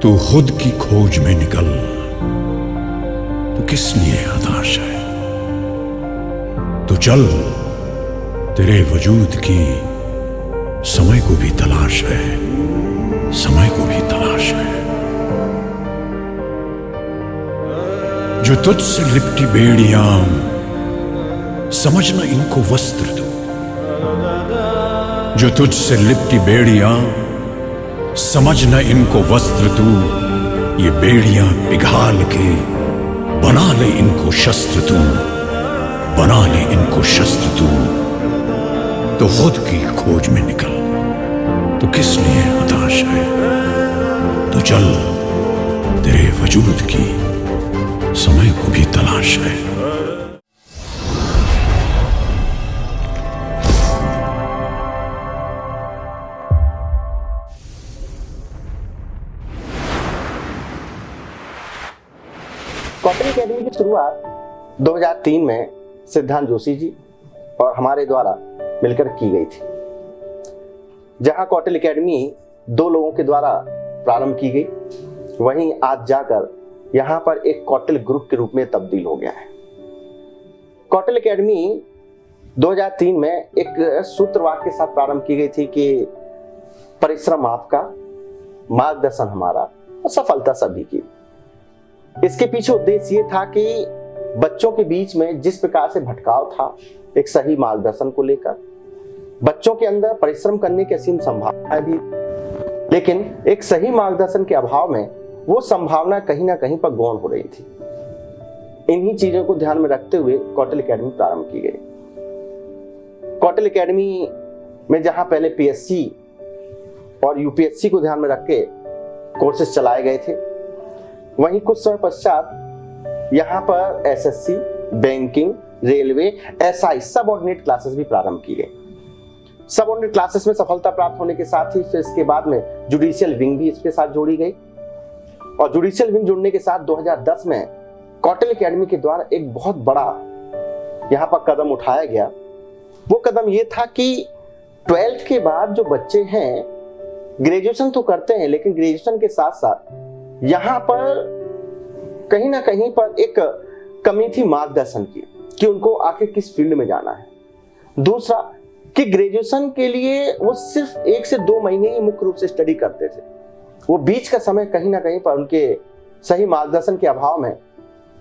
तू खुद की खोज में निकल, तो किस लिए हताश है? तो चल, तेरे वजूद की समय को भी तलाश है, समय को भी तलाश है। जो तुझसे लिपटी बेड़ियां, समझना इनको वस्त्र तू। जो तुझसे लिपटी बेड़ियां, समझना इनको वस्त्र तू। ये बेड़ियां पिघाल के बना ले इनको शस्त्र तू, बना ले इनको शस्त्र तू। तो खुद की खोज में निकल, तो किस लिए हताश है? तो चल, तेरे वजूद की समय को भी तलाश है। कौटिल्य अकेडमी की शुरुआत 2003 में सिद्धांत जोशी जी और हमारे द्वारा मिलकर की गई थी, जहां कौटिल्य अकेडमी 2 लोगों के द्वारा प्रारंभ की गई, वहीं आज जाकर यहां पर एक कौटिल्य ग्रुप के रूप में तब्दील हो गया है। कौटिल्य अकेडमी 2003 में एक सूत्रवाक्य के साथ प्रारंभ की गई थी कि परिश्रम आपका, मार्गदर्शन हमारा और सफलता सभी की। इसके पीछे उद्देश्य ये था कि बच्चों के बीच में जिस प्रकार से भटकाव था एक सही मार्गदर्शन को लेकर, बच्चों के अंदर परिश्रम करने की असीम संभावना भी, लेकिन एक सही मार्गदर्शन के अभाव में वो संभावना कहीं ना कहीं पर गौण हो रही थी। इन्हीं चीजों को ध्यान में रखते हुए कौटिल्य अकेडमी प्रारंभ की गई। कौटिल्य अकेडमी में जहां पहले पीएससी और यूपीएससी को ध्यान में रख के कोर्सेज चलाए गए थे, वहीं कुछ समय पश्चात यहाँ पर SSC, banking, railway, SI subordinate classes भी प्रारंभ की गई। सबऑर्डिनेट क्लासेस में सफलता प्राप्त होने के साथ ही फिर इसके बाद में जुडिशियल विंग भी इसके साथ जोड़ी गई, और जुडिशियल विंग जुड़ने के साथ 2010 में कौटिल्य अकेडमी के द्वारा एक बहुत बड़ा यहाँ पर कदम उठाया गया। वो कदम ये था कि 12th के बाद जो बच्चे हैं ग्रेजुएशन तो करते हैं, लेकिन ग्रेजुएशन के साथ साथ यहाँ पर कहीं ना कहीं पर एक कमी थी मार्गदर्शन की कि उनको आखिर किस फील्ड में जाना है। दूसरा कि ग्रेजुएशन के लिए वो सिर्फ 1 से 2 महीने ही मुख्य रूप से स्टडी करते थे, वो बीच का समय कहीं ना कहीं पर उनके सही मार्गदर्शन के अभाव में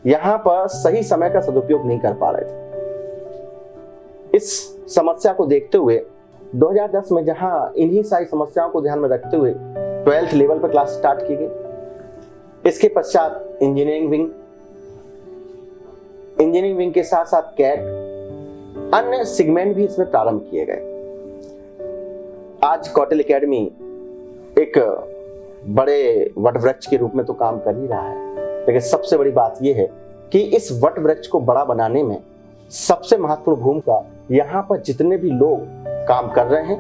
यहाँ पर सही समय का सदुपयोग नहीं कर पा रहे थे। इस समस्या को देखते हुए 2010 में जहां इन्हीं सारी समस्याओं को ध्यान में रखते हुए 12th लेवल पर क्लास स्टार्ट की गई। इसके पश्चात इंजीनियरिंग विंग के साथ साथ कैट, अन्य सेगमेंट भी इसमें प्रारंभ किए गए। आज कौटिल्य अकेडमी एक बड़े वटवृक्ष के रूप में तो काम कर ही रहा है, लेकिन सबसे बड़ी बात यह है कि इस वटवृक्ष को बड़ा बनाने में सबसे महत्वपूर्ण भूमिका यहाँ पर जितने भी लोग काम कर रहे हैं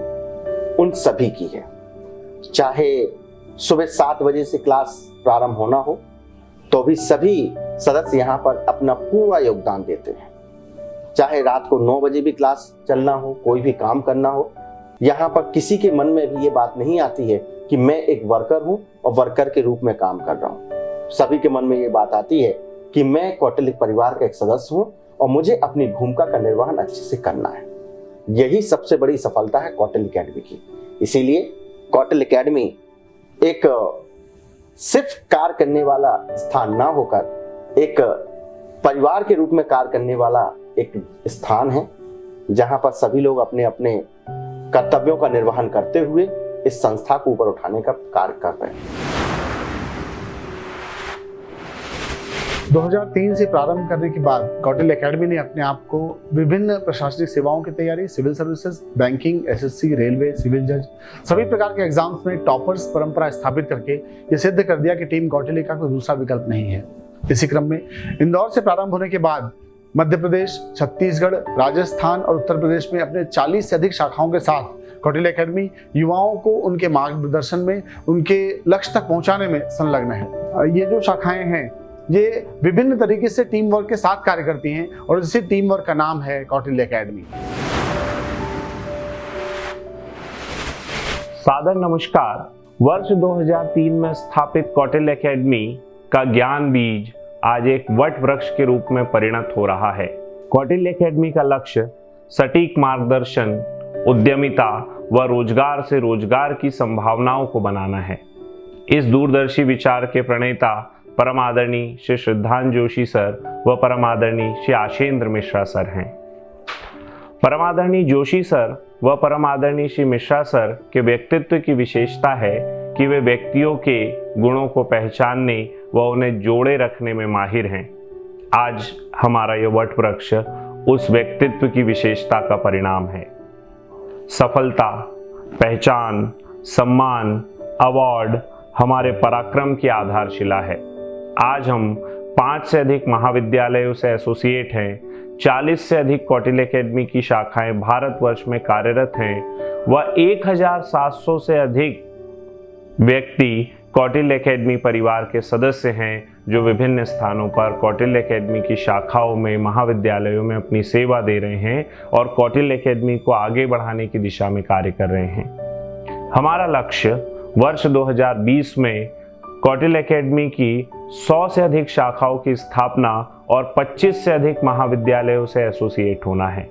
उन सभी की है। चाहे सुबह 7 बजे से क्लास प्रारंभ होना हो, तो भी सभी सदस्य यहाँ पर अपना पूरा योगदान देते हैं। चाहे रात को 9 बजे भी क्लास चलना हो, कोई भी काम करना हो, यहाँ पर किसी के मन में भी ये बात नहीं आती है कि मैं एक वर्कर हूँ और वर्कर के रूप में काम कर रहा हूँ। सभी के मन में ये बात आती है कि मैं कौटिल्य परिवार का एक सदस्य हूँ और मुझे अपनी भूमिका का निर्वहन अच्छे से करना है। यही सबसे बड़ी सफलता है कौटिल्य अकेडमी की। इसीलिए कौटिल्य अकेडमी एक सिर्फ कार्य करने वाला स्थान ना होकर एक परिवार के रूप में कार्य करने वाला एक स्थान है, जहां पर सभी लोग अपने अपने कर्तव्यों का निर्वहन करते हुए इस संस्था को ऊपर उठाने का कार्य कर रहे हैं। 2003 से प्रारंभ करने के बाद कौटिल्य अकेडमी ने अपने आप को विभिन्न प्रशासनिक सेवाओं की तैयारी, civil services, banking, SSC, railway, civil जज, सभी प्रकार के एग्जाम्स में टॉपर्स परंपरा स्थापित करके ये सिद्ध कर दिया कि टीम कौटिल्य का कोई दूसरा विकल्प नहीं है। इसी क्रम में इंदौर से प्रारंभ होने के बाद मध्य प्रदेश, छत्तीसगढ़, राजस्थान और उत्तर प्रदेश में अपने 40 से अधिक शाखाओं के साथ कौटिल्य अकेडमी युवाओं को उनके मार्गदर्शन में, उनके लक्ष्य तक पहुंचाने में संलग्न है। ये जो शाखाएं हैं ये विभिन्न तरीके से टीम वर्क के साथ कार्य करती हैं और इसी टीम वर्क का नाम है कौटिल्य अकेडमी। सादर नमस्कार। वर्ष 2003 में स्थापित कौटिल्य एकेडमी का ज्ञान बीज आज एक वट वृक्ष के रूप में परिणत हो रहा है। कौटिल्य एकेडमी का लक्ष्य सटीक मार्गदर्शन, उद्यमिता व रोजगार से रोजगार की संभावनाओं को बनाना है। इस दूरदर्शी विचार के प्रणेता परम आदरणीय श्री सिद्धांत जोशी सर व परम आदरणीय श्री आशेंद्र मिश्रा सर हैं। परम आदरणीय जोशी सर व परम आदरणीय श्री मिश्रा सर के व्यक्तित्व की विशेषता है कि वे व्यक्तियों के गुणों को पहचानने व उन्हें जोड़े रखने में माहिर हैं। आज हमारा यह वट वृक्ष उस व्यक्तित्व की विशेषता का परिणाम है। सफलता, पहचान, सम्मान, अवार्ड हमारे पराक्रम की आधारशिला है। आज हम 5 से अधिक महाविद्यालयों से एसोसिएट हैं, 40 से अधिक कौटिल्य एकेडमी की शाखाएं भारतवर्ष में कार्यरत हैं व 1700 से अधिक व्यक्ति कौटिल्य एकेडमी परिवार के सदस्य हैं जो विभिन्न स्थानों पर कौटिल्य एकेडमी की शाखाओं में, महाविद्यालयों में अपनी सेवा दे रहे हैं और कौटिल्य एकेडमी को आगे बढ़ाने की दिशा में कार्य कर रहे हैं। हमारा लक्ष्य वर्ष 2020 में कौटिल्य एकेडमी की 100 से अधिक शाखाओं की स्थापना और 25 से अधिक महाविद्यालयों से एसोसिएट होना है।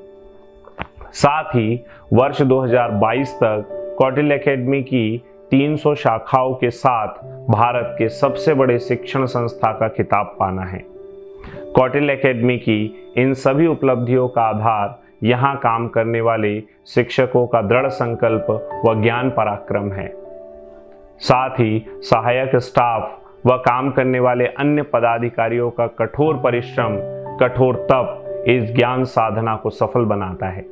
साथ ही वर्ष 2022 तक कौटिल्य एकेडमी की 300 शाखाओं के साथ भारत के सबसे बड़े शिक्षण संस्था का खिताब पाना है। कौटिल्य एकेडमी की इन सभी उपलब्धियों का आधार यहाँ काम करने वाले शिक्षकों का दृढ़ संकल्प व ज्ञान पराक्रम है। साथ ही सहायक स्टाफ व काम करने वाले अन्य पदाधिकारियों का कठोर परिश्रम, कठोर तप इस ज्ञान साधना को सफल बनाता है।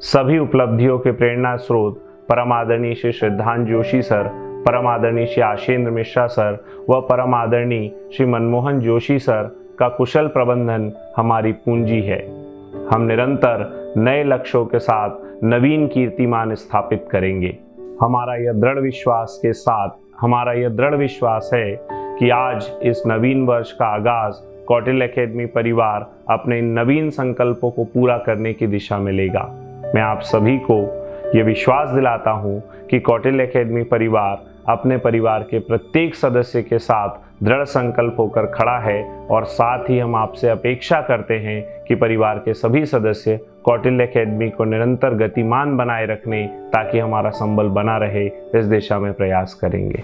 सभी उपलब्धियों के प्रेरणा स्रोत परम आदरणीय श्री सिद्धांत जोशी सर, परम आदरणीय श्री आशेंद्र मिश्रा सर व परम आदरणीय श्री मनमोहन जोशी सर का कुशल प्रबंधन हमारी पूंजी है। हम निरंतर नए लक्ष्यों के साथ नवीन कीर्तिमान स्थापित करेंगे। हमारा यह दृढ़ विश्वास है कि आज इस नवीन वर्ष का आगाज कौटिल्य एकेडमी परिवार अपने नवीन संकल्पों को पूरा करने की दिशा में लेगा। मैं आप सभी को ये विश्वास दिलाता हूँ कि कौटिल्य एकेडमी परिवार अपने परिवार के प्रत्येक सदस्य के साथ दृढ़ संकल्प होकर खड़ा है और साथ ही हम आपसे अपेक्षा करते हैं कि परिवार के सभी सदस्य कौटिल्य एकेडमी को निरंतर गतिमान बनाए रखने ताकि हमारा संबल बना रहे इस दिशा में प्रयास करेंगे।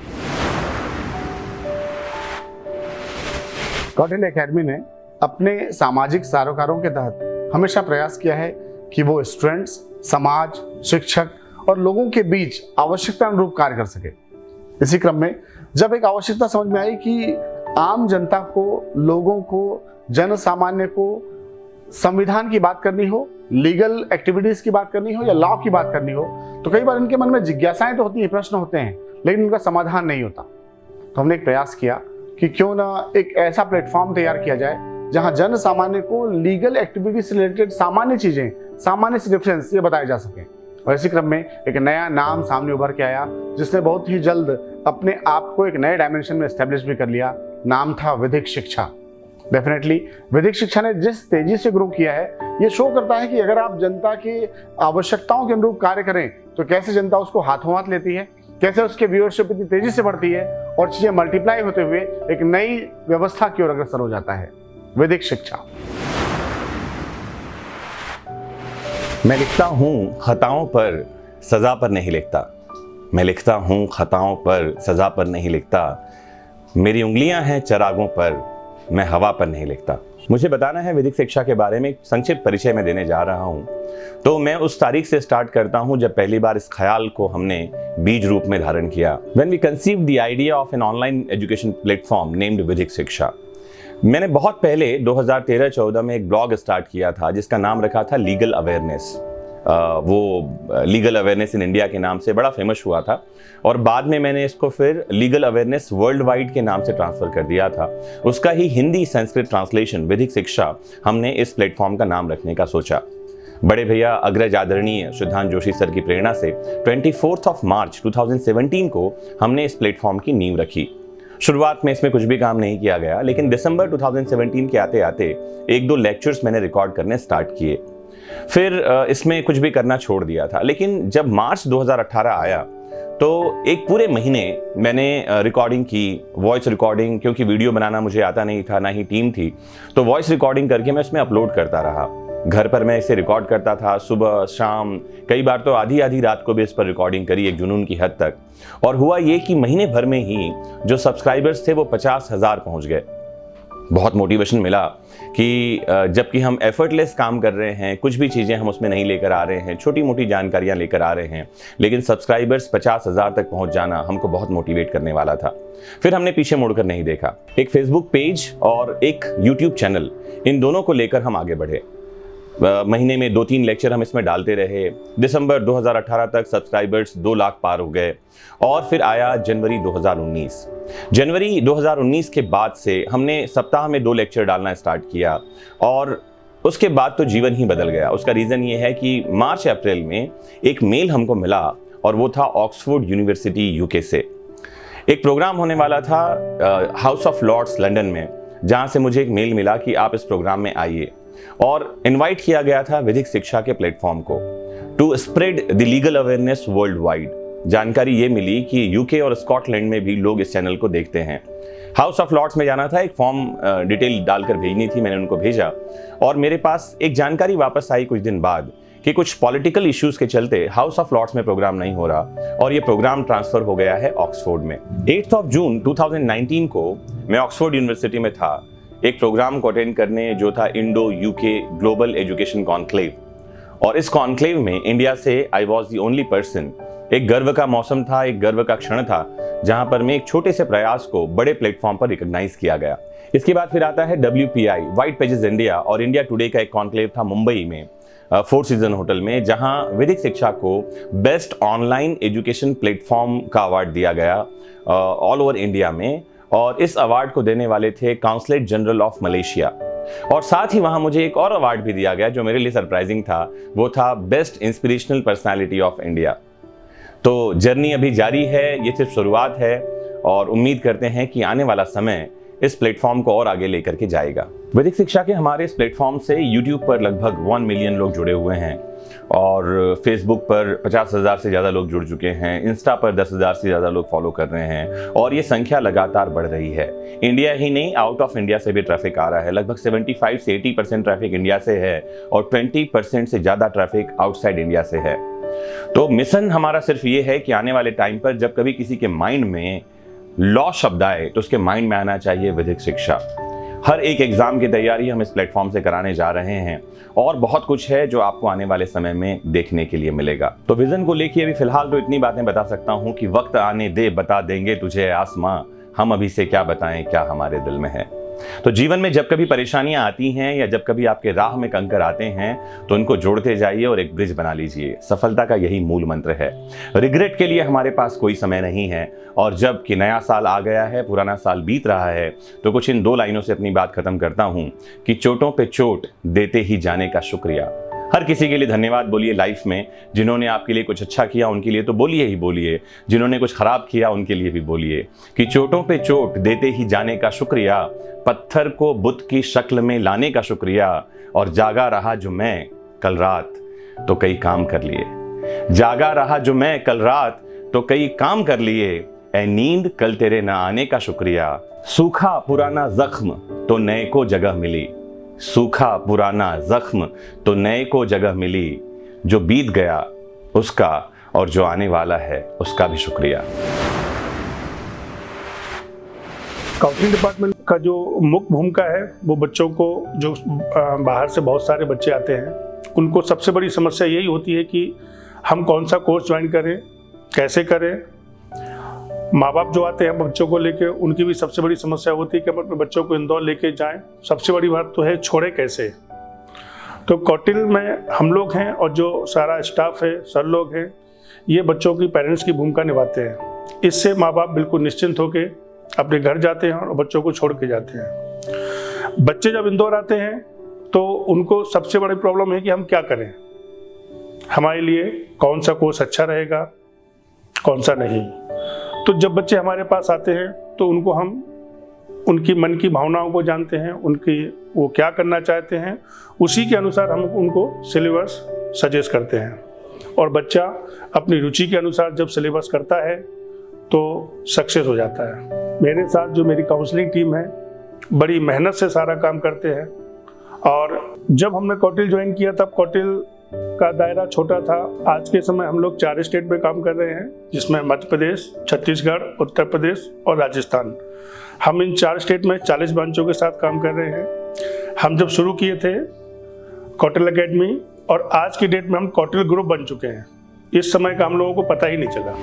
कौटिल्य एकेडमी ने अपने सामाजिक सरोकारों के तहत हमेशा प्रयास किया है कि वो स्टूडेंट्स, समाज, शिक्षक और लोगों के बीच आवश्यकता अनुरूप कार्य कर सके। इसी क्रम में जब एक आवश्यकता समझ में आई कि आम जनता को, लोगों को, जन सामान्य को संविधान की बात करनी हो, लीगल एक्टिविटीज की बात करनी हो या लॉ की बात करनी हो, तो कई बार इनके मन में जिज्ञासाएं तो होती हैं, प्रश्न होते हैं, लेकिन उनका समाधान नहीं होता। तो हमने एक प्रयास किया कि क्यों ना एक ऐसा प्लेटफॉर्म तैयार किया जाए जहां जन सामान्य को लीगल एक्टिविटी से रिलेटेड सामान्य चीजें, सामान्य से डिफरेंस ये बताए जा सके। और इसी क्रम में एक नया नाम सामने उभर के आया जिसने बहुत ही जल्द अपने आप को एक नए डायमेंशन में एस्टेब्लिश भी कर लिया। नाम था विधिक शिक्षा। डेफिनेटली विधिक शिक्षा ने जिस तेजी से ग्रो किया है ये शो करता है कि अगर आप जनता की आवश्यकताओं के अनुरूप कार्य करें तो कैसे जनता उसको हाथों हाथ लेती है, कैसे उसके व्यूअरशिप इतनी तेजी से बढ़ती है और चीजें मल्टीप्लाई होते हुए एक नई व्यवस्था की ओर अग्रसर हो जाता है। विधिक शिक्षा। मैं लिखता हूँ खताओं पर, सजा पर नहीं लिखता। मैं लिखता हूँ खताओं पर, सजा पर नहीं लिखता। मेरी उंगलियां हैं चरागों पर, मैं हवा पर नहीं लिखता। मुझे बताना है विधिक शिक्षा के बारे में संक्षिप्त परिचय में देने जा रहा हूँ। तो मैं उस तारीख से स्टार्ट करता हूँ जब पहली बार इस ख्याल को हमने बीज रूप में धारण किया। When we conceived the idea of an online education platform named विधिक शिक्षा। मैंने बहुत पहले 2013-14 में एक ब्लॉग स्टार्ट किया था जिसका नाम रखा था लीगल अवेयरनेस। वो लीगल अवेयरनेस इन इंडिया के नाम से बड़ा फेमस हुआ था और बाद में मैंने इसको फिर लीगल अवेयरनेस वर्ल्ड वाइड के नाम से ट्रांसफ़र कर दिया था। उसका ही हिंदी संस्कृत ट्रांसलेशन विधिक शिक्षा हमने इस प्लेटफॉर्म का नाम रखने का सोचा। बड़े भैया अग्रज आदरणीय सिद्धांत जोशी सर की प्रेरणा से 24 मार्च 2017 को हमने इस प्लेटफॉर्म की नींव रखी। शुरुआत में इसमें कुछ भी काम नहीं किया गया, लेकिन दिसंबर 2017 के आते आते 1-2 लेक्चर्स मैंने रिकॉर्ड करने स्टार्ट किए। फिर इसमें कुछ भी करना छोड़ दिया था। लेकिन जब मार्च 2018 आया तो एक पूरे महीने मैंने रिकॉर्डिंग की, वॉइस रिकॉर्डिंग, क्योंकि वीडियो बनाना मुझे आता नहीं था, ना ही टीम थी, तो वॉइस रिकॉर्डिंग करके मैं उसमें अपलोड करता रहा। घर पर मैं इसे रिकॉर्ड करता था, सुबह शाम, कई बार तो आधी आधी रात को भी इस पर रिकॉर्डिंग करी, एक जुनून की हद तक। और हुआ ये कि महीने भर में ही जो सब्सक्राइबर्स थे वो 50,000 पहुंच गए। बहुत मोटिवेशन मिला कि जबकि हम एफर्टलेस काम कर रहे हैं, कुछ भी चीज़ें हम उसमें नहीं लेकर आ रहे हैं, छोटी मोटी जानकारियां लेकर आ रहे हैं, लेकिन सब्सक्राइबर्स 50,000 तक पहुंच जाना हमको बहुत मोटिवेट करने वाला था। फिर हमने पीछे मुड़कर नहीं देखा। एक फेसबुक पेज और एक यूट्यूब चैनल, इन दोनों को लेकर हम आगे बढ़े। महीने में 2-3 लेक्चर हम इसमें डालते रहे। दिसंबर 2018 तक सब्सक्राइबर्स 2 लाख पार हो गए। और फिर आया जनवरी 2019। जनवरी 2019 के बाद से हमने सप्ताह में 2 लेक्चर डालना स्टार्ट किया और उसके बाद तो जीवन ही बदल गया। उसका रीज़न ये है कि मार्च अप्रैल में एक मेल हमको मिला और वो था ऑक्सफोर्ड यूनिवर्सिटी यूके से। एक प्रोग्राम होने वाला था हाउस ऑफ लॉर्ड्स लंदन में, जहाँ से मुझे एक मेल मिला कि आप इस प्रोग्राम में आइए, और इनवाइट किया गया था विधिक शिक्षा के प्लेटफॉर्म को, to spread the legal awareness world wide. जानकारी ये मिली कि यूके और स्कॉटलैंड में भी लोग इस चैनल को देखते हैं। हाउस ऑफ लॉर्ड्स में जाना था, एक फॉर्म डिटेल डालकर भेजनी थी, मैंने उनको भेजा और मेरे पास एक जानकारी वापस आई कुछ दिन बाद कि कुछ पॉलिटिकल इश्यूज के चलते हाउस ऑफ लॉर्ड्स में प्रोग्राम नहीं हो रहा और ये प्रोग्राम ट्रांसफर हो गया है ऑक्सफोर्ड में। 8 जून 2019 को मैं ऑक्सफोर्ड यूनिवर्सिटी में था एक प्रोग्राम को अटेंड करने, जो था Indo UK global education conclave. और इस कॉन्क्लेव में इंडिया से I was the only person. एक गर्व का मौसम था, एक गर्व का क्षण था, जहां पर मैं एक छोटे से प्रयास को बड़े प्लेटफॉर्म पर रिकॉग्नाइज किया गया। इसके बाद फिर आता है WPI, व्हाइट पेजेस इंडिया, और इंडिया टुडे का एक कॉन्क्लेव था मुंबई में, 4 सीजन होटल में, जहां वैदिक शिक्षा को बेस्ट ऑनलाइन एजुकेशन प्लेटफॉर्म का अवार्ड दिया गया ऑल ओवर इंडिया में। और इस अवार्ड को देने वाले थे काउंसलेट जनरल ऑफ मलेशिया। और साथ ही वहां मुझे एक और अवार्ड भी दिया गया जो मेरे लिए सरप्राइजिंग था, वो था best inspirational personality of India. तो जर्नी अभी जारी है, ये सिर्फ शुरुआत है और उम्मीद करते हैं कि आने वाला समय इस प्लेटफॉर्म को और आगे लेकर के जाएगा। वैदिक शिक्षा के हमारे इस प्लेटफॉर्म से YouTube पर लगभग 1 मिलियन लोग जुड़े हुए हैं और Facebook पर 50,000 से ज़्यादा लोग जुड़ चुके हैं, इंस्टा पर 10,000 से ज़्यादा लोग फॉलो कर रहे हैं और ये संख्या लगातार बढ़ रही है। इंडिया ही नहीं, आउट ऑफ इंडिया से भी ट्रैफिक आ रहा है। लगभग 75 से 80% ट्रैफिक इंडिया से है और 20% से ज़्यादा ट्रैफिक आउटसाइड इंडिया से है। तो मिशन हमारा सिर्फ ये है कि आने वाले टाइम पर जब कभी किसी के माइंड में लॉ शब्द आए तो उसके माइंड में आना चाहिए वैदिक शिक्षा। हर एक एग्जाम की तैयारी हम इस प्लेटफॉर्म से कराने जा रहे हैं और बहुत कुछ है जो आपको आने वाले समय में देखने के लिए मिलेगा। तो विजन को लेके अभी फिलहाल तो इतनी बातें बता सकता हूं कि वक्त आने दे, बता देंगे तुझे आसमां, हम अभी से क्या बताएं क्या हमारे दिल में है। तो जीवन में जब कभी परेशानियां आती हैं या जब कभी आपके राह में कंकर आते हैं तो उनको जोड़ते जाइए और एक ब्रिज बना लीजिए। सफलता का यही मूल मंत्र है। रिग्रेट के लिए हमारे पास कोई समय नहीं है और जब कि नया साल आ गया है, पुराना साल बीत रहा है, तो कुछ इन 2 लाइनों से अपनी बात खत्म करता हूं कि चोटों पे चोट देते ही जाने का शुक्रिया। हर किसी के लिए धन्यवाद बोलिए लाइफ में। जिन्होंने आपके लिए कुछ अच्छा किया उनके लिए तो बोलिए ही बोलिए, जिन्होंने कुछ खराब किया उनके लिए भी बोलिए कि चोटों पे चोट देते ही जाने का शुक्रिया, पत्थर को बुद्ध की शक्ल में लाने का शुक्रिया, और जागा रहा जो मैं कल रात तो कई काम कर लिए। जागा रहा जो मैं कल रात तो कई काम कर लिए, ऐ नींद कल तेरे न आने का शुक्रिया। सूखा पुराना जख्म तो नए को जगह मिली, सूखा पुराना जख्म तो नए को जगह मिली, जो बीत गया उसका और जो आने वाला है उसका भी शुक्रिया। काउंसलिंग डिपार्टमेंट का जो मुख्य भूमिका है वो बच्चों को, जो बाहर से बहुत सारे बच्चे आते हैं, उनको सबसे बड़ी समस्या यही होती है कि हम कौन सा कोर्स ज्वाइन करें, कैसे करें। माँ बाप जो आते हैं बच्चों को लेके, उनकी भी सबसे बड़ी समस्या होती है कि हम अपने बच्चों को इंदौर लेके जाएं। सबसे बड़ी बात तो है छोड़े कैसे। तो कौटिल में हम लोग हैं और जो सारा स्टाफ है, सर लोग हैं, ये बच्चों की पेरेंट्स की भूमिका निभाते हैं। इससे माँ बाप बिल्कुल निश्चिंत होकर अपने घर जाते हैं और बच्चों को छोड़ के जाते हैं। बच्चे जब इंदौर आते हैं तो उनको सबसे बड़ी प्रॉब्लम है कि हम क्या करें, हमारे लिए कौन सा कोर्स अच्छा रहेगा, कौन सा नहीं। तो जब बच्चे हमारे पास आते हैं तो उनको हम उनकी मन की भावनाओं को जानते हैं, उनकी वो क्या करना चाहते हैं, उसी के अनुसार हम उनको सिलेबस सजेस्ट करते हैं। और बच्चा अपनी रुचि के अनुसार जब सिलेबस करता है तो सक्सेस हो जाता है। मेरे साथ जो मेरी काउंसलिंग टीम है बड़ी मेहनत से सारा काम करते हैं। और जब हमने कौटिल्य ज्वाइन किया तब कौटिल्य का दायरा छोटा था। आज के समय हम लोग 4 स्टेट में काम कर रहे हैं, जिसमें मध्य प्रदेश, छत्तीसगढ़, उत्तर प्रदेश और राजस्थान। हम इन 4 स्टेट में 40 ब्रांचों के साथ काम कर रहे हैं। हम जब शुरू किए थे कौटिल्य एकेडमी, और आज की डेट में हम कौटिल्य ग्रुप बन चुके हैं। इस समय का हम लोगों को पता ही नहीं चला।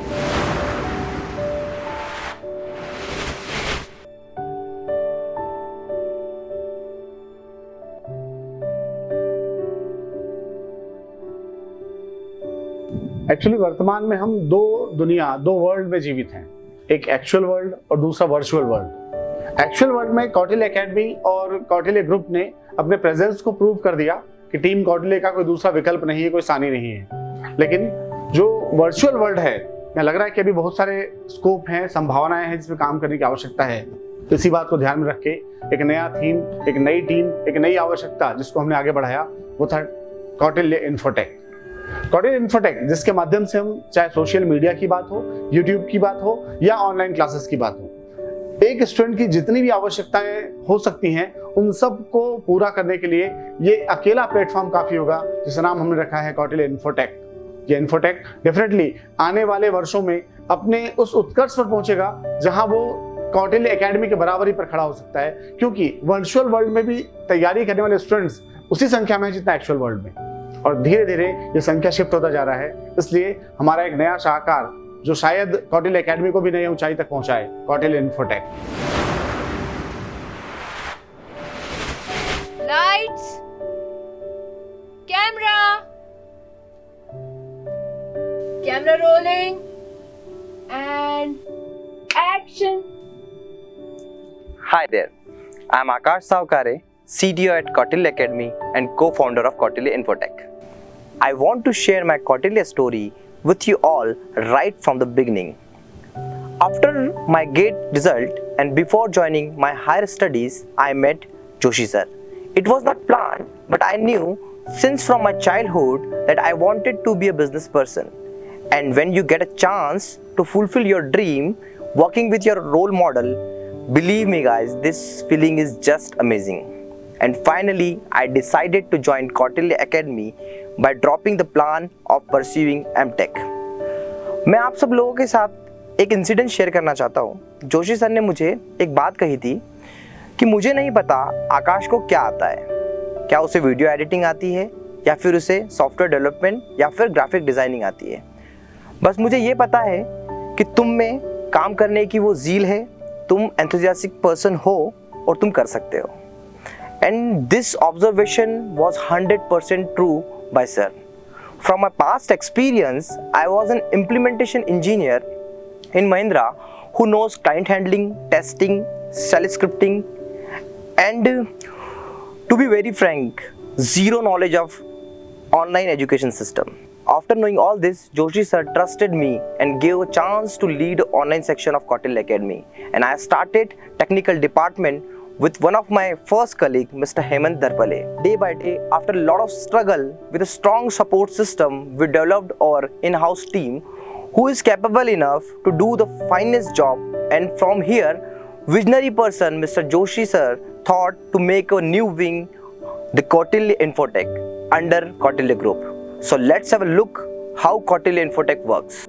एक्चुअली वर्तमान में हम दो वर्ल्ड में जीवित हैं, एक एक्चुअल वर्ल्ड और दूसरा वर्चुअल वर्ल्ड। एक्चुअल वर्ल्ड में कौटिल्य एकेडमी और कौटिल्य ग्रुप ने अपने प्रेजेंस को प्रूव कर दिया कि टीम कौटिल्य का कोई दूसरा विकल्प नहीं है, कोई सानी नहीं है। लेकिन जो वर्चुअल वर्ल्ड है, मैं लग रहा है कि अभी बहुत सारे स्कोप हैं, संभावनाएं हैं जिसमें काम करने की आवश्यकता है। तो इसी बात को ध्यान में रख के एक नया थीम, एक नई टीम, एक नई आवश्यकता जिसको हमने आगे बढ़ाया, वो था कौटिल्य इन्फोटेक। कौटिल्य इन्फोटेक जिसके माध्यम से हम चाहे सोशल मीडिया की बात हो, यूट्यूब की बात हो या ऑनलाइन क्लासेस की बात हो, एक स्टूडेंट की जितनी भी आवश्यकताएं हो सकती हैं उन सब को पूरा करने के लिए ये अकेला प्लेटफॉर्म काफी होगा, जिसका नाम हमने रखा है कौटिल्य इन्फोटेक। ये इन्फोटेक डेफिनेटली आने वाले वर्षों में अपने उस उत्कर्ष पर पहुंचेगा जहां वो कौटिल्य एकेडमी के बराबरी पर खड़ा हो सकता है, क्योंकि वर्चुअल वर्ल्ड में भी तैयारी करने वाले स्टूडेंट्स उसी संख्या में है जितना एक्चुअल वर्ल्ड में, और धीरे धीरे ये संख्या शिफ्ट होता जा रहा है। इसलिए हमारा एक नया शाहकार जो शायद कौटिल्य एकेडमी को भी नई ऊंचाई तक पहुंचाए, Kautilya infotech. Lights, camera rolling and action. Hi there, I am Akash Savkare, CTO at Kautilya Academy and co-founder of Kautilya Infotech. I want to share my Kautilya story with you all right from the beginning. After my GATE result and before joining my higher studies, I met Joshi sir. It was not planned, but I knew since from my childhood that I wanted to be a business person. And when you get a chance to fulfill your dream working with your role model, believe me guys, this feeling is just amazing. And finally, I decided to join Kautilya Academy by dropping the plan of pursuing M.Tech. मैं आप सब लोगों के साथ एक incident share करना चाहता हूँ। जोशी सर ने मुझे एक बात कही थी कि मुझे नहीं पता आकाश को क्या आता है, क्या उसे वीडियो एडिटिंग आती है या फिर उसे सॉफ्टवेयर डेवलपमेंट या फिर ग्राफिक डिज़ाइनिंग आती है। बस मुझे ये पता है कि तुम में काम करने की वो ज़ील है, तुम एंथुसियास्टिक पर्सन हो और तुम कर सकते हो। And this observation was 100% true bye sir. From my past experience, I was an implementation engineer in Mahindra who knows client handling, testing, shell scripting, and to be very frank, zero knowledge of online education system. After knowing all this, Joshi sir trusted me and gave a chance to lead online section of Kautilya Academy, and I started technical department with one of my first colleague, Mr. Hemant Darpale. Day by day, after a lot of struggle with a strong support system, we developed our in-house team who is capable enough to do the finest job. And from here, visionary person Mr. Joshi sir thought to make a new wing, the Kautilya Infotech, under Kautilya Group. So let's have a look how Kautilya Infotech works.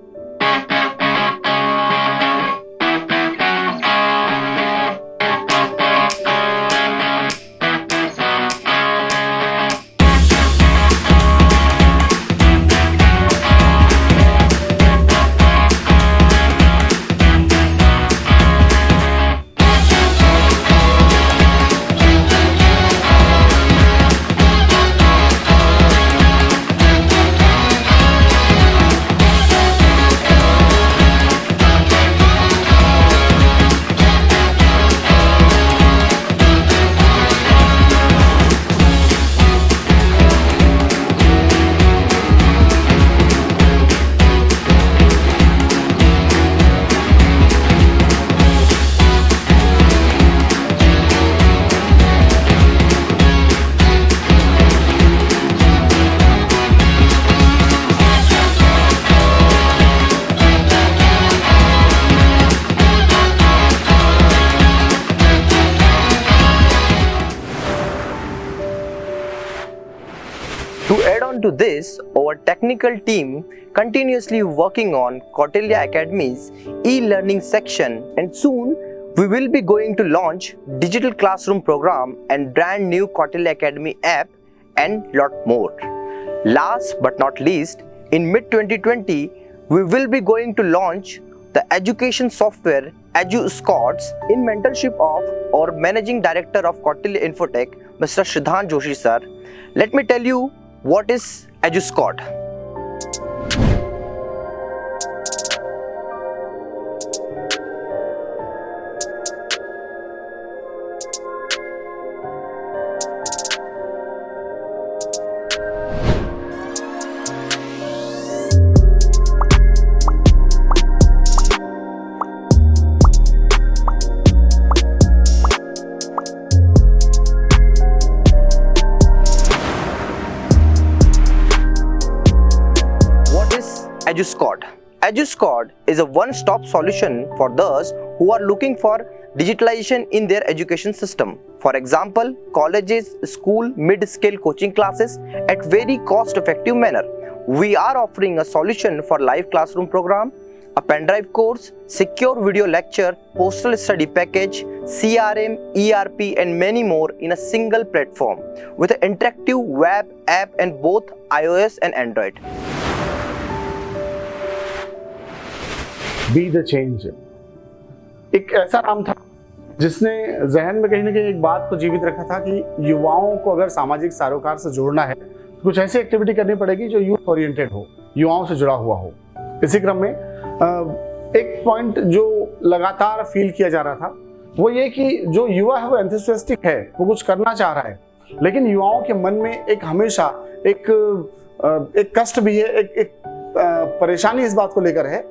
To add on to this, our technical team continuously working on Kautilya Academy's e-learning section, and soon we will be going to launch digital classroom program and brand new Kautilya Academy app and lot more. Last but not least, in mid 2020 we will be going to launch the education software EduScots in mentorship of our managing director of Kautilya Infotech, Mr. Siddhant Joshi sir. Let me tell you what is EduScot. EduScout. EduScout is a one-stop solution for those who are looking for digitalization in their education system. For example, colleges, school, mid-scale coaching classes at very cost-effective manner. We are offering a solution for live classroom program, a pendrive course, secure video lecture, postal study package, CRM, ERP and many more in a single platform with an interactive web app and both iOS and Android. Be the change एक ऐसा नाम था जिसने जहन में कहीं ना कहीं एक बात को जीवित रखा था कि युवाओं को अगर सामाजिक सरोकार से जोड़ना है तो कुछ ऐसी एक्टिविटी करनी पड़ेगी जो यूथ ओरिएंटेड हो, युवाओं से जुड़ा हुआ हो। इसी क्रम में एक पॉइंट जो लगातार फील किया जा रहा था वो ये कि जो युवा है वो एंथुसियास्टिक है, वो कुछ करना चाह रहा है, लेकिन युवाओं के मन में एक हमेशा एक कष्ट भी है, एक परेशानी इस बात को लेकर है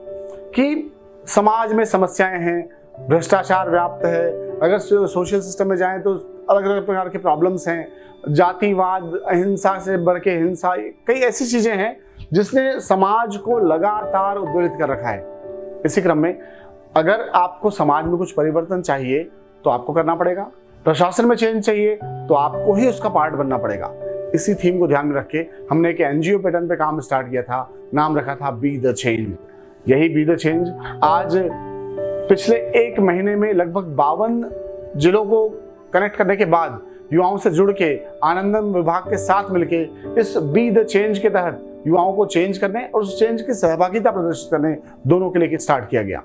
कि समाज में समस्याएं हैं, भ्रष्टाचार व्याप्त है, अगर सोशल सिस्टम में जाएं तो अलग अलग प्रकार के प्रॉब्लम्स हैं, जातिवाद, अहिंसा से बढ़ के हिंसा, कई ऐसी चीजें हैं जिसने समाज को लगातार उद्वेलित कर रखा है। इसी क्रम में अगर आपको समाज में कुछ परिवर्तन चाहिए तो आपको करना पड़ेगा, प्रशासन में चेंज चाहिए तो आपको ही उसका पार्ट बनना पड़ेगा। इसी थीम को ध्यान में रख के हमने एक एनजीओ पैटर्न पे काम स्टार्ट किया था, नाम रखा था बी द चेंज। यही बी द चेंज आज पिछले एक महीने में लगभग 52 जिलों को कनेक्ट करने के बाद युवाओं से जुड़ के आनंदम विभाग के साथ मिलके इस बी द चेंज के तहत युवाओं को चेंज करने और उस चेंज की सहभागिता प्रदर्शित करने दोनों के लिए स्टार्ट किया गया।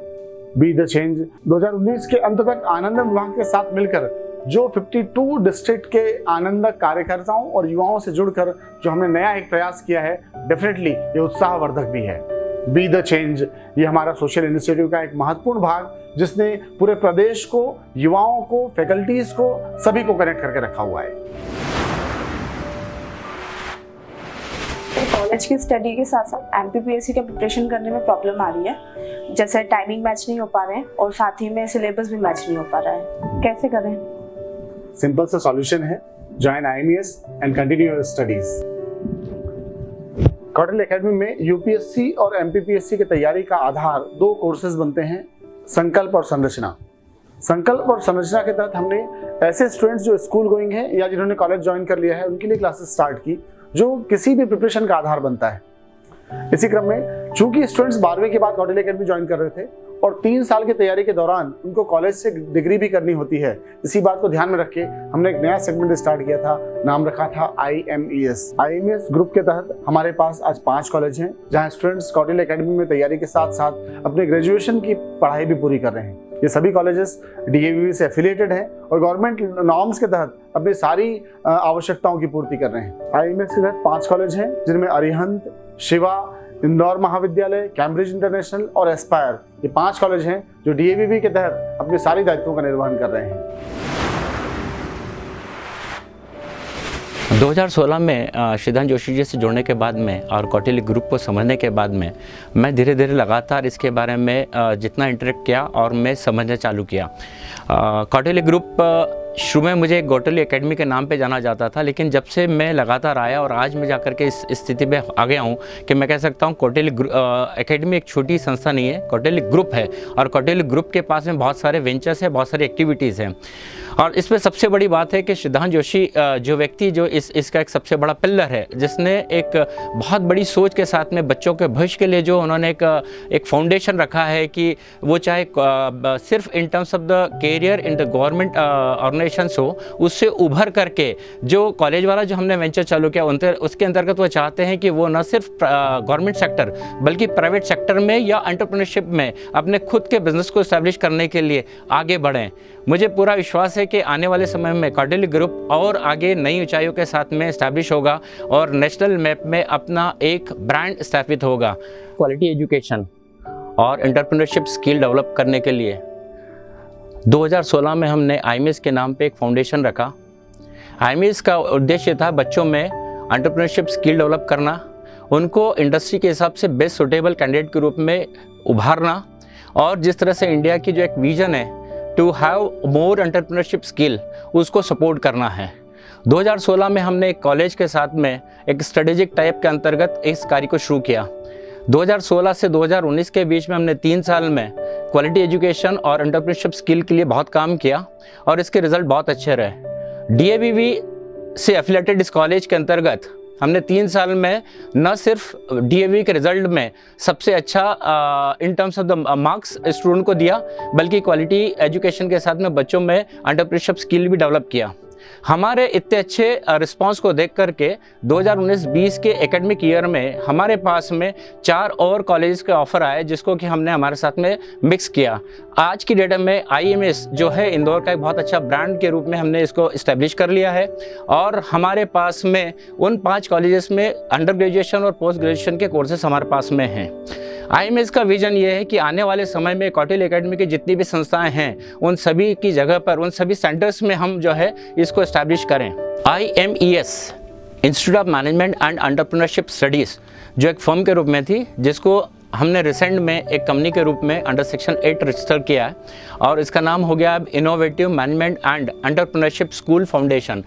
बी द चेंज 2019 के अंत तक आनंदम विभाग के साथ मिलकर जो 52 डिस्ट्रिक्ट के आनंदक कार्यकर्ताओं और युवाओं से जुड़कर जो हमने नया एक प्रयास किया है, डेफिनेटली ये उत्साहवर्धक भी है। बी द चेंज ये हमारा सोशल इनिशिएटिव का एक महत्वपूर्ण भाग जिसने पूरे प्रदेश को, युवाओं को, फैकल्टीज को, सभी को कनेक्ट करके रखा हुआ है। कॉलेज की स्टडी के साथ साथ एमपीपीएससी का प्रिपरेशन करने में प्रॉब्लम आ रही है, जैसे टाइमिंग मैच नहीं हो पा रहे हैं और साथ ही में सिलेबस भी मैच नहीं हो पा रहा है, कैसे करें? सिंपल सा सॉल्यूशन है, join IMES and continue your studies. Kautilya academy में यूपीएससी और एमपीपीएससी की तैयारी का आधार 2 कोर्सेज बनते हैं, संकल्प और संरचना। संकल्प और संरचना के तहत हमने ऐसे स्टूडेंट्स जो स्कूल गोइंग हैं या जिन्होंने कॉलेज ज्वाइन कर लिया है उनके लिए क्लासेस स्टार्ट की जो किसी भी प्रिपरेशन का आधार बनता है। इसी क्रम में चूंकि स्टूडेंट्स 12वीं के बाद कौटिल्य एकेडमी ज्वाइन कर रहे थे और 3 साल की तैयारी के दौरान उनको कॉलेज से डिग्री भी करनी होती है, इसी बात को ध्यान में रख के हमने एक नया सेगमेंट स्टार्ट किया था, नाम रखा था IMES। IMES ग्रुप के तहत हमारे पास आज 5 कॉलेज हैं जहां स्टूडेंट्स कौटिल्य एकेडमी में तैयारी के साथ साथ अपने ग्रेजुएशन की पढ़ाई भी पूरी कर रहे हैं। ये सभी कॉलेजेस DAVV से एफिलिएटेड हैं और गवर्नमेंट नॉर्म्स के तहत अपनी सारी आवश्यकताओं की पूर्ति कर रहे हैं। IMES के तहत 5 कॉलेज हैं जिनमें अरिहंत, शिवा, इंदौर महाविद्यालय, कैम्ब्रिज इंटरनेशनल और एस्पायर, ये 5 कॉलेज हैं जो DAVV के तहत अपने सारी दायित्वों का निर्वहन कर रहे हैं। 2016 में सिद्धांत जोशी जी से जुड़ने के बाद में और कौटिल्य ग्रुप को समझने के बाद में मैं धीरे धीरे लगातार इसके बारे में जितना इंटरेक्ट किया और मैं समझना चालू किया। कौटिल्य ग्रुप शुरू में मुझे कौटिल्य एकेडमी के नाम पे जाना जाता था, लेकिन जब से मैं लगातार आया और आज मैं जाकर के इस स्थिति में आ गया हूँ कि मैं कह सकता हूँ कौटिल्य एकेडमी एक छोटी संस्था नहीं है, कौटिल्य ग्रुप है और कौटिल्य ग्रुप के पास में बहुत सारे वेंचर्स हैं, बहुत सारी एक्टिविटीज़ हैं और इसमें सबसे बड़ी बात है कि सिद्धांत जोशी जो व्यक्ति जो इसका एक सबसे बड़ा पिलर है, जिसने एक बहुत बड़ी सोच के साथ में बच्चों के भविष्य के लिए जो उन्होंने एक फाउंडेशन रखा है कि वो चाहे सिर्फ in terms of the career in the government organisations हो, उससे उभर करके जो कॉलेज वाला जो हमने वेंचर चालू किया उसके अंतर्गत वो चाहते हैं कि वो न सिर्फ गवर्नमेंट सेक्टर बल्कि प्राइवेट सेक्टर में या एंटरप्रेन्योरशिप में अपने खुद के बिजनेस को इस्टेब्लिश करने के लिए आगे बढ़ें। मुझे पूरा विश्वास है कि आने वाले समय में कौटिल्य ग्रुप और आगे नई ऊंचाइयों के साथ में इस्टेब्लिश होगा और नेशनल मैप में अपना एक ब्रांड स्थापित होगा। क्वालिटी एजुकेशन और एंटरप्रेन्योरशिप स्किल डेवलप करने के लिए 2016 में हमने IMAS के नाम पे एक फाउंडेशन रखा। IMAS का उद्देश्य था बच्चों में एंटरप्रेन्योरशिप स्किल डेवलप करना, उनको इंडस्ट्री के हिसाब से बेस्ट सुटेबल कैंडिडेट के रूप में उभारना, और जिस तरह से इंडिया की जो एक विजन है to have more entrepreneurship skill, उसको सपोर्ट करना है। 2016 में हमने एक कॉलेज के साथ में एक स्ट्रेटेजिक टाइप के अंतर्गत इस कार्य को शुरू किया। 2016 से 2019 के बीच में हमने 3 साल में क्वालिटी एजुकेशन और एंटरप्रेन्योरशिप स्किल के लिए बहुत काम किया और इसके रिजल्ट बहुत अच्छे रहे। DAVV से एफिलेटेड इस कॉलेज के अंतर्गत हमने 3 साल में न सिर्फ DAVV के रिजल्ट में सबसे अच्छा इन terms of the marks student को दिया, बल्कि क्वालिटी एजुकेशन के साथ में बच्चों में एंटरप्रेन्योरशिप स्किल भी डेवलप किया। हमारे इतने अच्छे रिस्पांस को देख करके 2019-20 के एकेडमिक ईयर में हमारे पास में 4 और कॉलेज के ऑफर आए, जिसको कि हमने हमारे साथ में मिक्स किया। आज की डेट में IMAS जो है इंदौर का एक बहुत अच्छा ब्रांड के रूप में हमने इसको इस्टेब्लिश कर लिया है और हमारे पास में उन 5 कॉलेजेस में अंडर ग्रेजुएशन और पोस्ट ग्रेजुएशन के कोर्सेस हमारे पास में हैं। IMAS का विजन ये है कि आने वाले समय में कौटिल्य एकेडमी की जितनी भी संस्थाएं हैं उन सभी की जगह पर, उन सभी सेंटर्स में हम जो है इसको एस्टैब्लिश करें। IMES institute of management and entrepreneurship studies जो एक फर्म के रूप में थी, जिसको हमने रिसेंट में एक कंपनी के रूप में अंडर सेक्शन 8 रजिस्टर किया है और इसका नाम हो गया अब innovative management and entrepreneurship school foundation.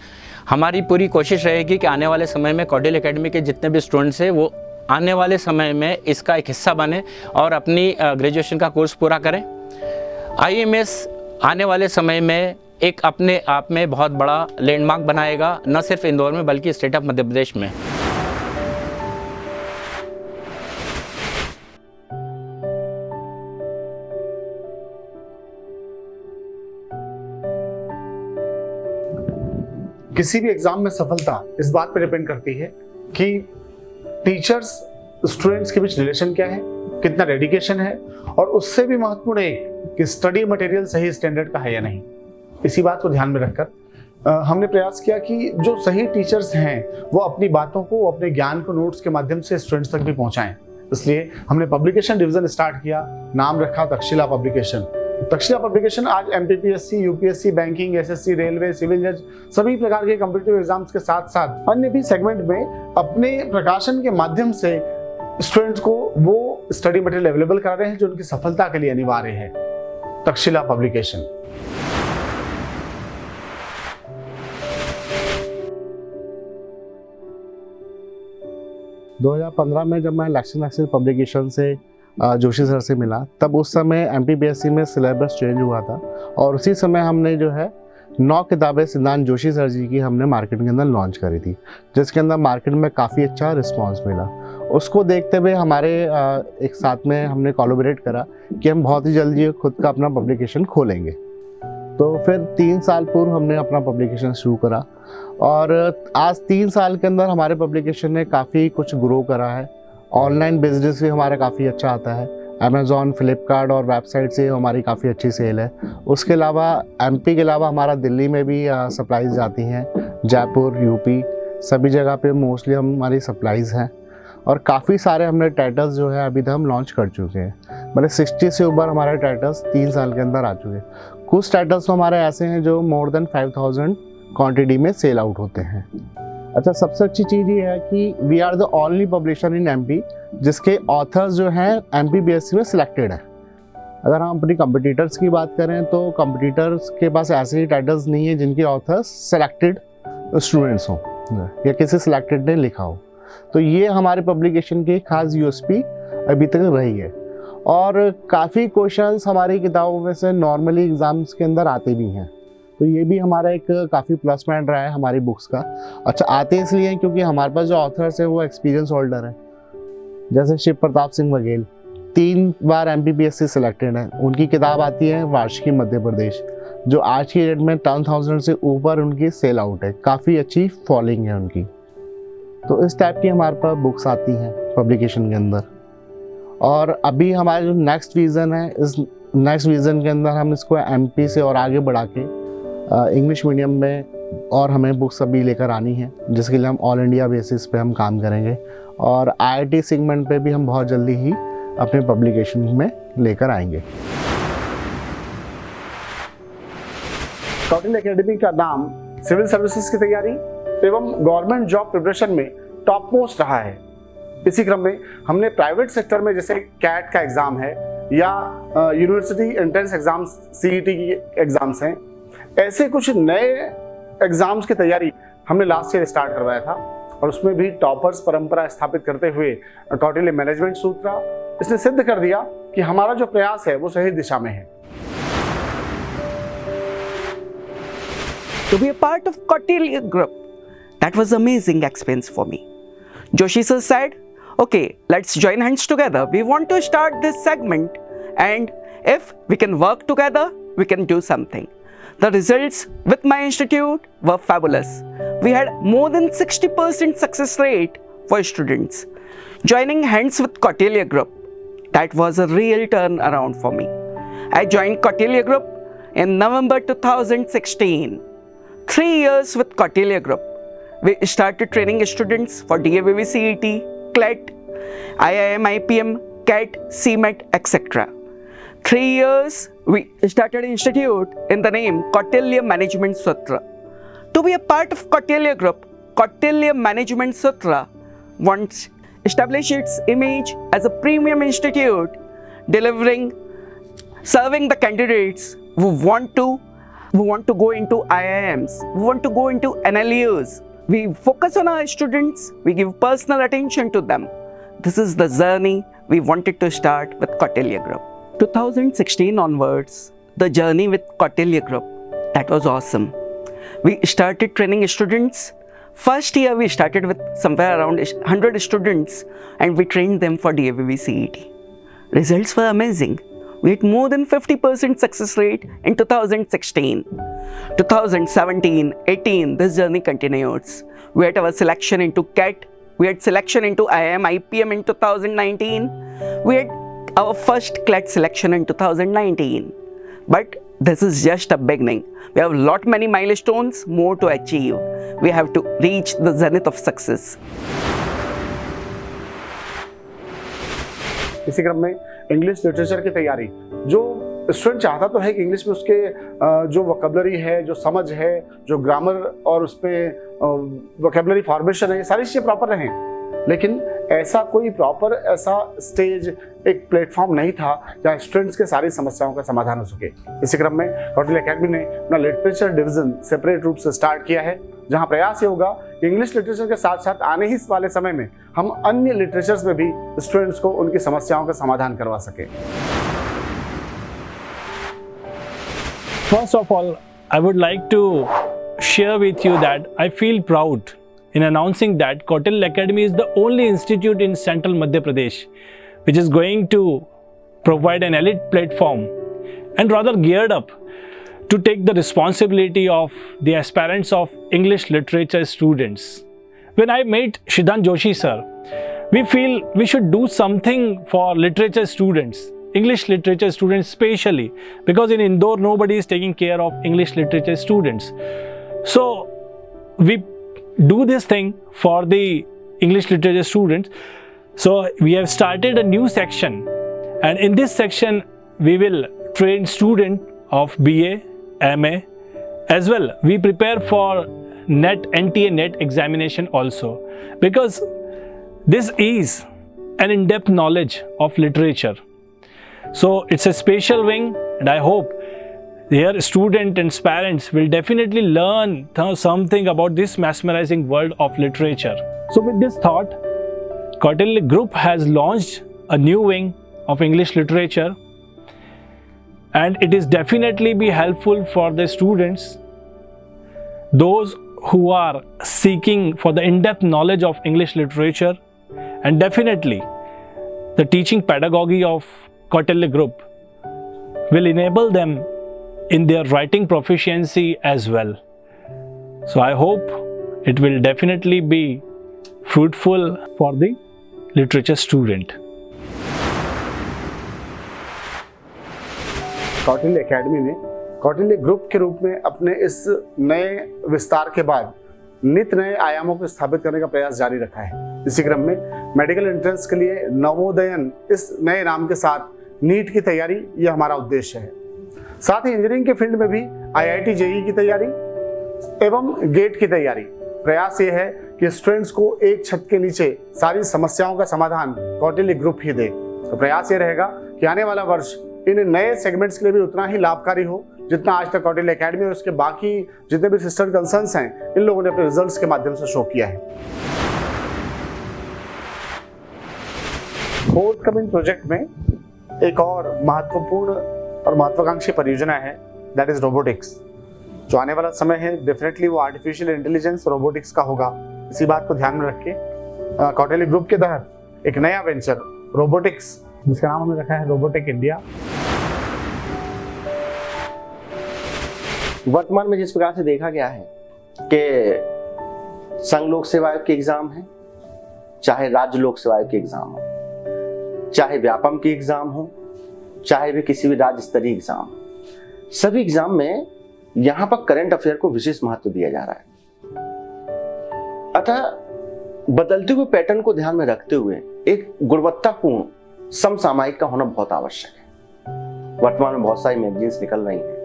हमारी पूरी कोशिश रहेगी कि आने वाले समय में कौटिल्य एकेडमी के जितने भी स्टूडेंट्स हैं वो आने वाले समय में इसका एक हिस्सा बने और अपनी ग्रेजुएशन का कोर्स पूरा करें। IMAS आने वाले समय में एक अपने आप में बहुत बड़ा लैंडमार्क बनाएगा, न सिर्फ इंदौर में बल्कि स्टेट ऑफ मध्य प्रदेश में। किसी भी एग्जाम में सफलता इस बात पर डिपेंड करती है कि टीचर्स स्टूडेंट्स के बीच रिलेशन क्या है, कितना डेडिकेशन है, और उससे भी महत्वपूर्ण एक कि स्टडी मटेरियल सही स्टैंडर्ड का है या नहीं। इसी बात को ध्यान में रखकर हमने प्रयास किया कि जो सही टीचर्स हैं वो अपनी बातों को, अपने ज्ञान को नोट्स के माध्यम से स्टूडेंट्स तक भी पहुंचाएं। इसलिए हमने पब्लिकेशन डिवीजन स्टार्ट किया, नाम रखा तक्षशिला पब्लिकेशन। तक्षशिला पब्लिकेशन आज MPPSC, UPSC, banking, SSC, railway, civil जज सभी प्रकार के कॉम्पिटिटिव एग्जाम्स के साथ साथ अन्य भी सेगमेंट में अपने प्रकाशन के माध्यम से स्टूडेंट्स को वो स्टडी मटेरियल अवेलेबल करा रहे हैं जो उनकी सफलता के लिए अनिवार्य है। तक्षशिला पब्लिकेशन। दो 2015 में जब मैं लक्ष्य पब्लिकेशन से जोशी सर से मिला, तब उस समय MPPSC में सिलेबस चेंज हुआ था और उसी समय हमने जो है 9 किताबें सिद्धांत जोशी सर जी की हमने मार्केट के अंदर लॉन्च करी थी, जिसके अंदर मार्केट में काफ़ी अच्छा रिस्पांस मिला। उसको देखते हुए हमारे एक साथ में हमने कोलैबोरेट करा कि हम बहुत ही जल्दी खुद का अपना पब्लिकेशन खोलेंगे। तो फिर 3 साल पूर्व हमने अपना पब्लिकेशन शुरू करा और आज 3 साल के अंदर हमारे पब्लिकेशन ने काफ़ी कुछ ग्रो करा है। ऑनलाइन बिजनेस भी हमारा काफ़ी अच्छा आता है, अमेज़ॉन, फ्लिपकार्ट और वेबसाइट से हमारी काफ़ी अच्छी सेल है। उसके अलावा MP के अलावा हमारा दिल्ली में भी सप्लाईज जाती हैं, जयपुर, UP सभी जगह पे मोस्टली हमारी सप्लाईज हैं और काफ़ी सारे हमने टाइटल्स जो है अभी तक हम लॉन्च कर चुके हैं। मतलब 60 से ऊपर हमारे टाइटल्स 3 साल के अंदर आ चुके हैं। कुछ टाइटल्स हमारे ऐसे हैं जो मोर देन 5000 क्वान्टिटी में सेल आउट होते हैं। अच्छा, सबसे अच्छी चीज़ ये है कि we are the only publisher in MP जिसके ऑथर्स जो हैं MPPSC में सिलेक्टेड है। अगर हम अपनी कंपटीटर्स की बात करें तो कंपटीटर्स के पास ऐसे ही टाइटल्स नहीं है जिनके ऑथर्स सेलेक्टेड स्टूडेंट्स हों या किसी सिलेक्टेड ने लिखा हो। तो ये हमारे पब्लिकेशन की खास USP अभी तक रही है और काफ़ी क्वेश्चंस हमारी किताबों में से नॉर्मली एग्ज़ाम्स के अंदर आते भी हैं। तो ये भी हमारा एक काफ़ी प्लस पॉइंट रहा है हमारी बुक्स का। अच्छा, आते इसलिए हैं क्योंकि हमारे पास जो ऑथर्स है वो एक्सपीरियंस होल्डर है। जैसे शिव प्रताप सिंह बघेल 3 बार MPPSC सिलेक्टेड है, उनकी किताब आती है वार्षिकी मध्य प्रदेश, जो आज की डेट में 10,000 से ऊपर उनकी सेल आउट है, काफ़ी अच्छी फॉलोइंग है उनकी। तो इस टाइप की हमारे पास बुक्स आती हैं पब्लिकेशन के अंदर। और अभी हमारा जो नेक्स्ट विज़न है, इस नेक्स्ट विज़न के अंदर हम इसको MP से और आगे बढ़ा के इंग्लिश मीडियम में और हमें बुक्स अभी लेकर आनी है, जिसके लिए हम ऑल इंडिया बेसिस पे हम काम करेंगे। और IIT सेगमेंट पे भी हम बहुत जल्दी ही अपने पब्लिकेशन में लेकर आएंगे। कौटिल्य एकेडमी का नाम सिविल सर्विसेज की तैयारी एवं गवर्नमेंट जॉब प्रिपरेशन में टॉप मोस्ट रहा है। इसी क्रम में हमने प्राइवेट सेक्टर में जैसे कैट का एग्ज़ाम है या यूनिवर्सिटी एंट्रेंस एग्ज़ाम्स CET की एग्ज़ाम्स हैं, ऐसे कुछ नए एग्ज़ाम्स की तैयारी हमने लास्ट ईयर स्टार्ट करवाया था और उसमें भी टॉपर्स परंपरा स्थापित करते हुए कौटिल्य मैनेजमेंट सूत्र इसने सिद्ध कर दिया कि हमारा जो प्रयास है वो सही दिशा में है। To be a part of Kautilya group, that was amazing experience for me. Joshi sir said, okay, let's join hands together. We want to start this segment, and if we can work together, we can do something. The results with my institute were fabulous. We had more than 60% success rate for students. Joining hands with Kautilya group, that was a real turnaround for me. I joined Kautilya group in November 2016. 3 years with Kautilya group. We started training students for DAVV CET, CLET, IIM, IPM, CAT, CMET, etc. 3 years we started institute in the name Kautilya Management Sutra. To be a part of Kautilya group, Kautilya Management Sutra wants establish its image as a premium institute, serving the candidates who want to go into IIMs, who want to go into NLUs. We focus on our students, we give personal attention to them. This is the journey we wanted to start with Kautilya Group. 2016 onwards, the journey with Kautilya Group, that was awesome. We started training students. First year we started with somewhere around 100 students and we trained them for DAVV CET. Results were amazing. We had more than 50% success rate in 2016. 2017, 18, this journey continues. We had our selection into CAT. We had selection into IIM, IPM in 2019. We had our first CLET selection in 2019. But this is just a beginning. We have many milestones more to achieve. We have to reach the zenith of success. इसी क्रम में English literature की तैयारी, जो student चाहता तो है कि इंग्लिश में उसके जो वोकैबुलरी है, जो समझ है, जो ग्रामर और उस पर वोकैबुलरी फॉर्मेशन है, ये सारी चीज़ें प्रॉपर रहें, लेकिन ऐसा कोई प्रॉपर ऐसा स्टेज, एक प्लेटफॉर्म नहीं था जहाँ स्टूडेंट्स के सारी समस्याओं का समाधान हो सके। इसी क्रम में कौटिल्य एकेडमी ने अपना लिटरेचर डिवीजन सेपरेट रूप से स्टार्ट किया है, जहाँ प्रयास ये होगा कि इंग्लिश लिटरेचर के साथ साथ आने ही वाले समय में हम अन्य लिटरेचर्स में भी स्टूडेंट्स को उनकी समस्याओं का समाधान करवा सके। First of all, I would like to share with you that I feel proud in announcing that Kautilya Academy is the only institute in central Madhya Pradesh which is going to provide an elite platform and rather geared up to take the responsibility of the aspirants of English literature students. When I met Siddhant Joshi sir, we feel we should do something for literature students, English literature students especially, because in Indore nobody is taking care of English literature students. So we do this thing for the English literature students. So we have started a new section, and in this section we will train students of BA, MA, as well. We prepare for NET, NTA NET examination also, because this is an in-depth knowledge of literature. So it's a special wing, and I hope their students and parents will definitely learn something about this mesmerizing world of literature. So with this thought, Kautilya Group has launched a new wing of English literature, and it is definitely be helpful for the students those who are seeking for the in-depth knowledge of English literature, and definitely the teaching pedagogy of Kautilya Group will enable them in their writing proficiency as well. So I hope it will definitely be fruitful for the literature student. Kautilya academy ने Kautilya group के रूप में अपने इस नए विस्तार के बाद नित नए आयामों को स्थापित करने का प्रयास जारी रखा है। इसी क्रम में मेडिकल एंट्रेंस के लिए नवोदयन इस नए नाम के साथ नीट की तैयारी, यह हमारा उद्देश्य है। साथ ही इंजीनियरिंग के फील्ड में भी IIT JEE की तैयारी एवं गेट की तैयारी। प्रयास ये है कि स्टूडेंट्स को एक छत के नीचे सारी समस्याओं का समाधान कौटिल्य ग्रुप ही दे। तो प्रयास ये रहेगा कि आने वाला वर्ष इन नए सेगमेंट्स के लिए भी उतना ही लाभकारी हो जितना आज तक कौटिल्य एकेडमी और उसके बाकी जितने भी सिस्टर कंसर्न्स हैं, इन लोगों ने अपने रिजल्ट्स के माध्यम से शो किया है। फोर्थ कमिंग प्रोजेक्ट में एक और महत्वपूर्ण और महत्वाकांक्षी परियोजना है, दैट इज रोबोटिक्स। जो आने वाला समय है डेफिनेटली वो आर्टिफिशियल इंटेलिजेंस रोबोटिक्स का होगा। इसी बात को ध्यान में रख के कौटिल्य ग्रुप के तहत एक नया वेंचर रोबोटिक्स, जिसका नाम हमने रखा है रोबोटिक इंडिया। वर्तमान में जिस प्रकार से देखा गया है कि संघ लोक सेवा आयोग के एग्जाम है, चाहे राज्य लोक सेवा आयोग के एग्जाम हो, चाहे व्यापम के एग्जाम हो, चाहे भी किसी भी राज्य स्तरीय एग्जाम, सभी एग्जाम में यहां पर करंट अफेयर को विशेष महत्व दिया जा रहा है। अतः बदलते हुए पैटर्न को ध्यान में रखते हुए एक गुणवत्तापूर्ण समसामयिक का होना बहुत आवश्यक है। वर्तमान में बहुत सारी मैगजीन्स निकल रही हैं,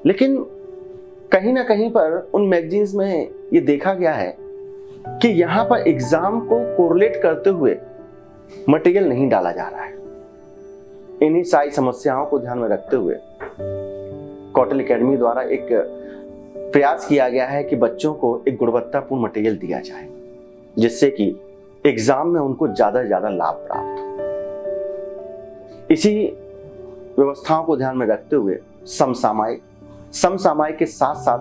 लेकिन कहीं ना कहीं पर उन मैगजीन्स में ये देखा गया है कि यहां पर एग्जाम को कोरिलेट करते हुए मटेरियल नहीं डाला जा रहा है। इन्हीं सारी समस्याओं को ध्यान में रखते हुए कौटिल्य एकेडमी द्वारा एक प्रयास किया गया है कि बच्चों को एक गुणवत्तापूर्ण मटेरियल दिया जाए, जिससे कि एग्जाम में उनको ज्यादा से ज्यादा लाभ प्राप्त हो। इसी व्यवस्थाओं को ध्यान में रखते हुए समसामयिक के साथ साथ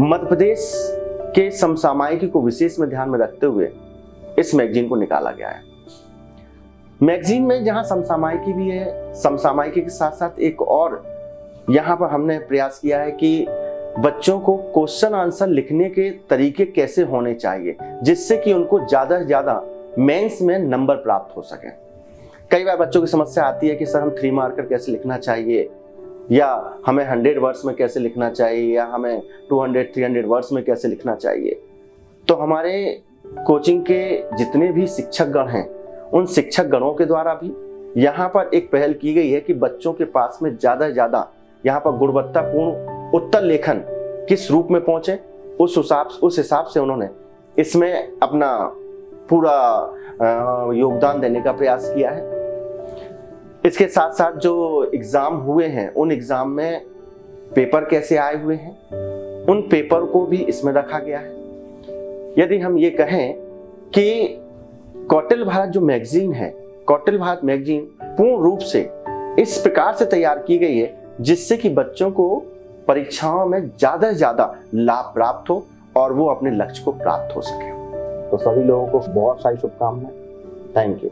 मध्य प्रदेश के समसामयिकी को विशेष में ध्यान में रखते हुए इस मैगजीन को निकाला गया है। मैगजीन में जहां समसामयिकी भी है, समसामयिकी के साथ साथ एक और यहां पर हमने प्रयास किया है कि बच्चों को क्वेश्चन आंसर लिखने के तरीके कैसे होने चाहिए, जिससे कि उनको ज्यादा से ज्यादा मेंस में नंबर प्राप्त हो सके। कई बार बच्चों की समस्या आती है कि सर हम 3 मार्कर कैसे लिखना चाहिए, या हमें 100 वर्ड्स में कैसे लिखना चाहिए, या हमें 200-300 वर्ड्स में कैसे लिखना चाहिए। तो हमारे कोचिंग के जितने भी शिक्षक गण हैं, उन शिक्षक गणों के द्वारा भी यहाँ पर एक पहल की गई है कि बच्चों के पास में ज्यादा से ज्यादा यहाँ पर गुणवत्तापूर्ण उत्तर लेखन किस रूप में पहुंचे, उस हिसाब से उन्होंने इसमें अपना पूरा योगदान देने का प्रयास किया है। इसके साथ साथ जो एग्जाम हुए हैं, उन एग्जाम में पेपर कैसे आए हुए हैं, उन पेपर को भी इसमें रखा गया है। यदि हम ये कहें कि कौटिल्य भारत जो मैगजीन है, कौटिल्य भारत मैगजीन पूर्ण रूप से इस प्रकार से तैयार की गई है जिससे कि बच्चों को परीक्षाओं में ज्यादा से ज्यादा लाभ प्राप्त हो और वो अपने लक्ष्य को प्राप्त हो सके। तो सभी लोगों को बहुत सारी शुभकामनाएं। Thank you.